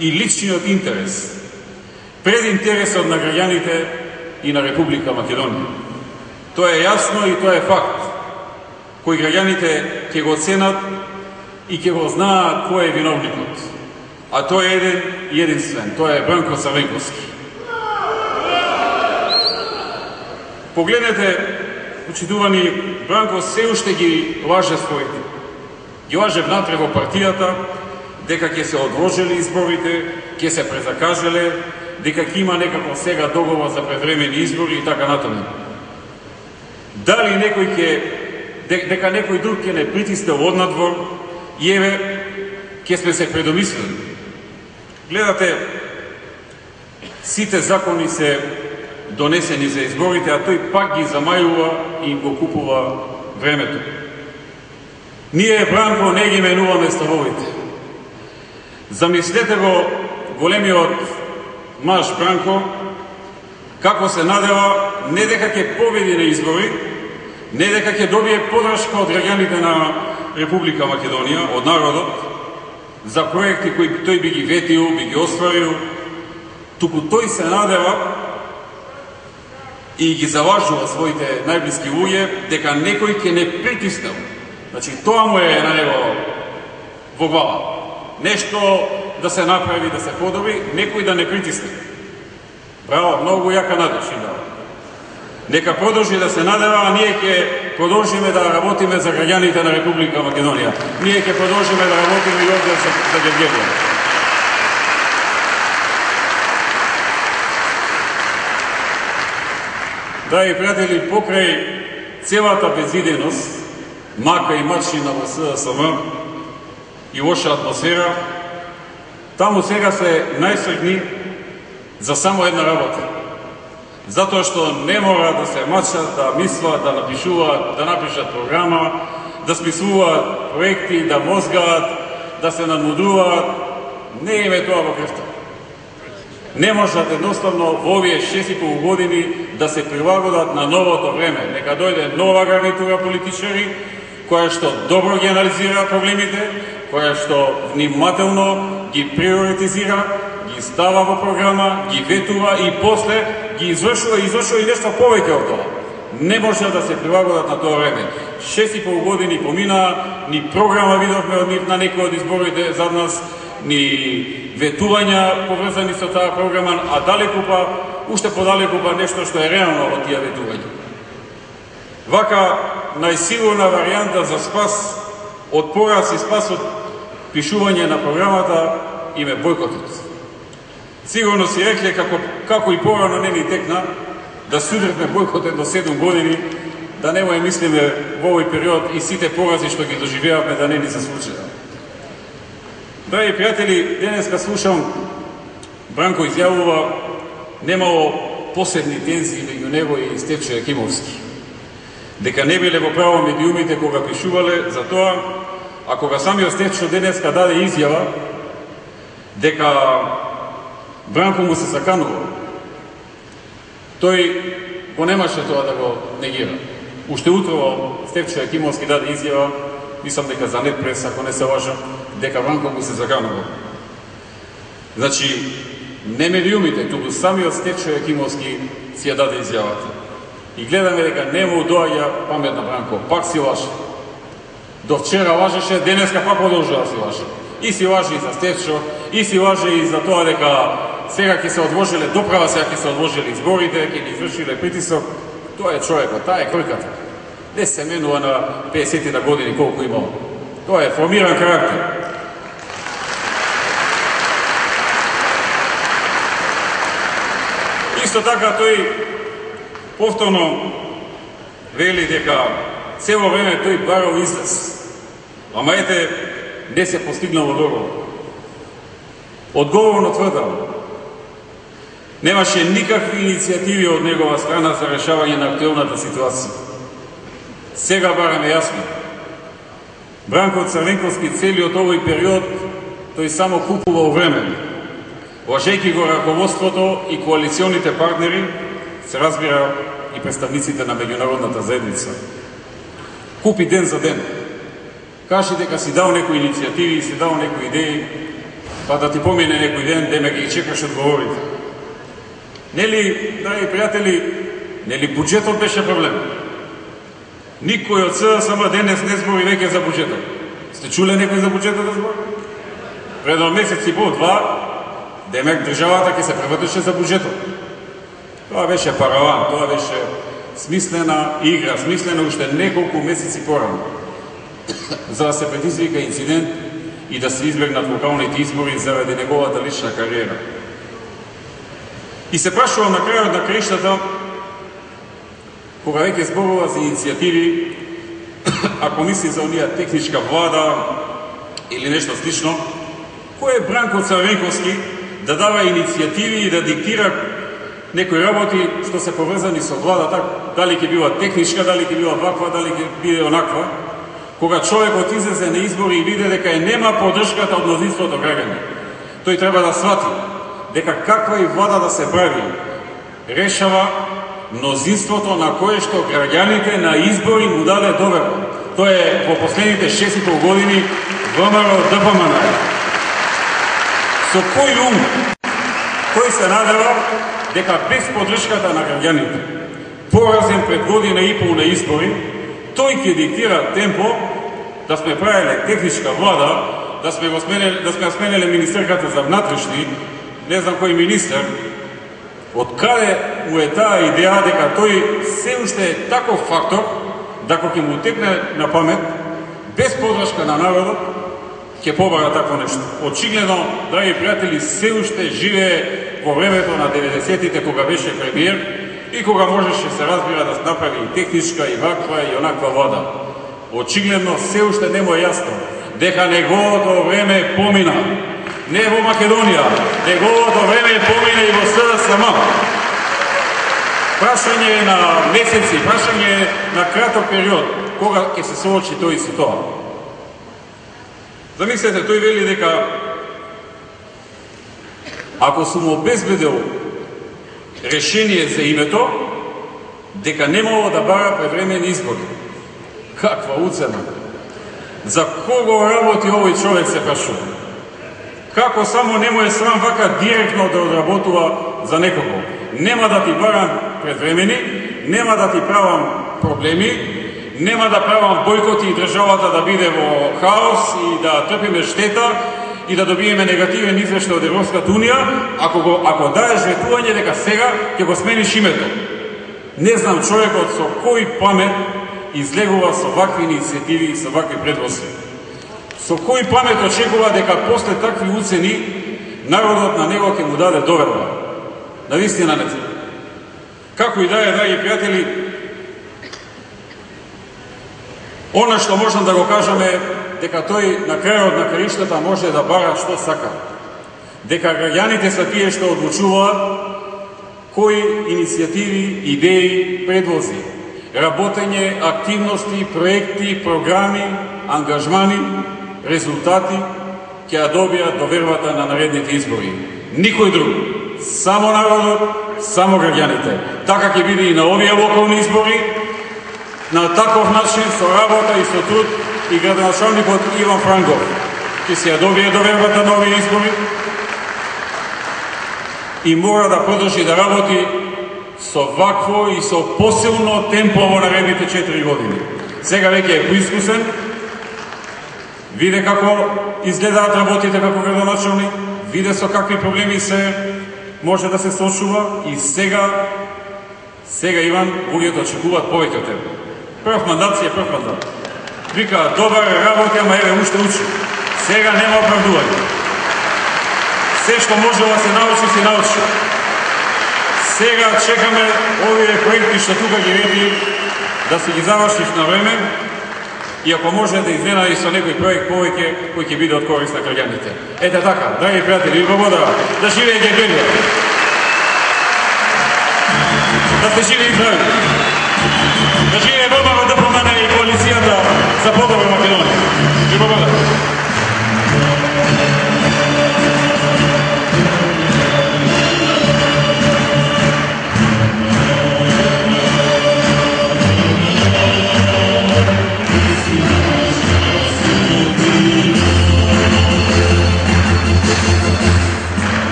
и личниот интерес, пред интересот на граѓаните и на Република Македонија. Тоа е јасно и тоа е факт, кој граѓаните ќе го оценат и ќе го знаат кој е виновникот. А тој е еден и единствен, тоа е Бранко Црвенковски. Погледнете, почитувани, Бранко се уште ги лаже своите. Ги лаже внатре во партијата, дека ќе се одложили изборите, ќе се презакажеле, дека ќе има некако сега договор за превремени избори и така натаму. Дали некој дека некој друг ќе не притисне однадвор и еве, ќе сме се предомислили. Гледате, сите закони се донесени за изборите, а тој пак ги замајува и им го купува времето. Ние, Бранко, не ги менуваме ставовите. Замислете го големиот маж Бранко, како се надева не дека ќе победи на избори, не дека ќе добие подршка од граѓаните на Република Македонија, од народот, за проекти кои тој би ги ветил, би ги остварил, туку тој се надева и ги залажува своите најблиски луѓе дека некој ќе не притиснел. Значи, тоа му е на него во глава. Нешто да се направи, да се подобри, некој да не притисне. Браво, многу јака надеж им дава. Нека продолжи да се надева, а ние ќе продолжиме да работиме за граѓаните на Република Македонија. Ние ќе продолжиме да работиме и овде за Гевгелија. Драги пријатели, покрај целата безидејност, мака и мачина во СДСМ и лоша атмосфера, таму сега се најсрегни за само една работа. Затоа што не мора да се мачат, да мислат, да напишуваат, да напишат програма, да смислуваат проекти, да мозгаат, да се надмудруваат. Не им е тоа во крвта. Не можат едноставно во овие 6,5 години да се прилагодат на новото време. Нека дојде нова гарнитура политичари, која што добро ги анализира проблемите, која што внимателно ги приоритизира, ги става во програма, ги ветува и после ги извршува и нешто повеќе од тоа. Не може да се прилагодат на тоа време. 6,5 години поминаа, ни програма видовме од нив на некои од изборите зад нас, ни ветувања поврзани со таа програма, а далеку па, уште подалеку па нешто што е реално од тие ветувања. Вака, најсигурна варијанта за спас од пораз и спас од пишување на програмата им е бойкотот. Сигурно си рекле како и порано не ни текна да судревме бойкотот до 7 години, да не му мислиме во овој период и сите порази што ги доживеавме да не ни се случеа. Драги пријатели, денеска слушам Бранко изјавува немало посебни тензии меѓу него и Стефчо Јакимовски. Дека не биле во право медиумите кога пишувале за тоа, а кога самиот Стефчо денеска даде изјава дека Бранко му се заканува Тој го немаше тоа да го негира. Уште утрово Стефчо Јакимовски даде изјава, мислам дека за Нетпрес, ако не се лажам, дека Бранко му се заканува. Значи, не медиумите, туку самиот Стефчо Јакимовски си ја даде изјавата. И гледаме дека не му доаѓа памет на Бранко, пак си лаже. До вчера лажеше, денеска пак продолжува да си лаже. И си лаже и за Стефчо, и си лаже и за тоа дека сега ќе се одложиле доправа, сега ќе се одложиле изборите, ќе ни извршиле притисок. Тоа е човекот, таа е крката. Не се менува на 50 години колку имало. Тоа е формиран карактер. Исто така тој повторно вели дека цело време тој барал излез. Ама ете, не се постигнало добро. Одговорно тврдам, немаше никакви иницијативи од негова страна за решавање на актуелната ситуација. Сега бараме јасно. Бранко Црвенковски целиот овој период тој само купувал време. Лажејќи го раководството и коалиционите партнери, се разбира и представниците на меѓународната заедница. Купи ден за ден. Кажи дека си дал некои иницијативи, си дал некои идеи, па да ти помине некој ден, деме ги чекаш одговорите. Нели, драги пријатели, нели буџетот беше проблем? Никој од СДСМ денес не збори веќе за буџетот. Сте чуле некој за буџетот да збори? Пред месец и пол, два, демек државата ќе се превртеше за буџетот. Тоа беше параван, тоа беше смислена игра, смислена уште неколку месеци порано, за да се предизвика инцидент и да се избегнат локалните избори заради неговата лична кариера. И се прашувам на крајот на краиштата, кога веќе зборува за иницијативи, ако мисли за онија техничка влада или нешто слично, кој е Бранко Црвенковски да дава иницијативи и да диктира некои работи што се поврзани со владата, дали ќе била техничка, дали ќе била ваква, дали ќе биде онаква, кога човекот излезе на избори и виде дека нема поддршката од мнозинството граѓани. Тој треба да свати дека каква и влада да се прави, решава мнозинството на кое што граѓаните на избори му даде доверба. Тоа е во последните 6,5 години ВМРО ДПМН. Со кој ум кој се надева дека без поддршката на граѓаните, поразен пред година и пол на избори, тој ќе диктира темпо да сме правиле техничка влада, да сме сменеле министерката за внатрешни, не знам кој министер. Од каде му е таа идеја дека тој се уште е таков фактор, да ќе му текне на памет, без поддршка на народот, ќе побара такво нешто. Очигледно, драги пријатели, се уште живее во времето на 90-тите, кога беше премиер и кога можеше се разбира да се направи и техничка, и ваква, и онаква влада. Очигледно, се уште не му е јасно дека неговото време помина. Не во Македонија, неговото време помина и во СДСМ. Прашање на месеци, прашање на краток период, кога ќе се соочи тој и си тоа. Замислете, тој вели дека ако сум обезбедил решение за името, дека немало да бара превременни избори. Каква уцена! За кого работи овој човек, се прашува? Како само не му е срам вака директно да одработува за некого? Нема да ти барам предвремени, нема да ти правам проблеми, нема да правам бојкоти и државата да биде во хаос и да трпиме штета и да добиеме негативен извештај од Европската унија, ако даеш ветување дека сега ќе го смениш името. Не знам човекот со кој памет излегува со вакви иницијативи и со вакви предлози. Со кој памет очекува дека после такви уцени народот на него ќе му даде доверба? Навистина не. Како и да е, драги пријатели, она што можам да го кажеме дека тој на крајот на краиштата може да бара што сака. Дека граѓаните се тие што одлучуваат кои иницијативи, идеи, предлози, работење, активности, проекти, програми, ангажмани, резултати ќе ја добијат довербата на наредните избори. Никој друг. Само народот, само граѓаните. Така ќе биде и на овие локални избори, на таков начин со работа и со труд и градоначалникот Иван Франков ќе се ја добие довербата на овие избори и мора да продолжи да работи со вакво и со посилно темпо во наредните 4 години. Сега веќе е поискусен, виде како изгледаат работите како градоначалник, виде со какви проблеми се може да се соочува и сега Иван, луѓето очекуваат повеќе од тебе. Прв мандат си е прв мандат. Вика, добар работи, ама еве уште учи. Сега нема оправдување. Се што може да се научи, се научи. Сега чекаме овие проекти што тука ги реди да се ги завршиш на време и ако може да изненади со некој проект повеќе кој ќе биде од корист на граѓаните. Ете така, драги пријатели, ви благодарам. Да живее Гевгелија. Да сте живи и здрави. Да живее борбава да промene и коалицијата за подобра Македонија. Ви благодарам.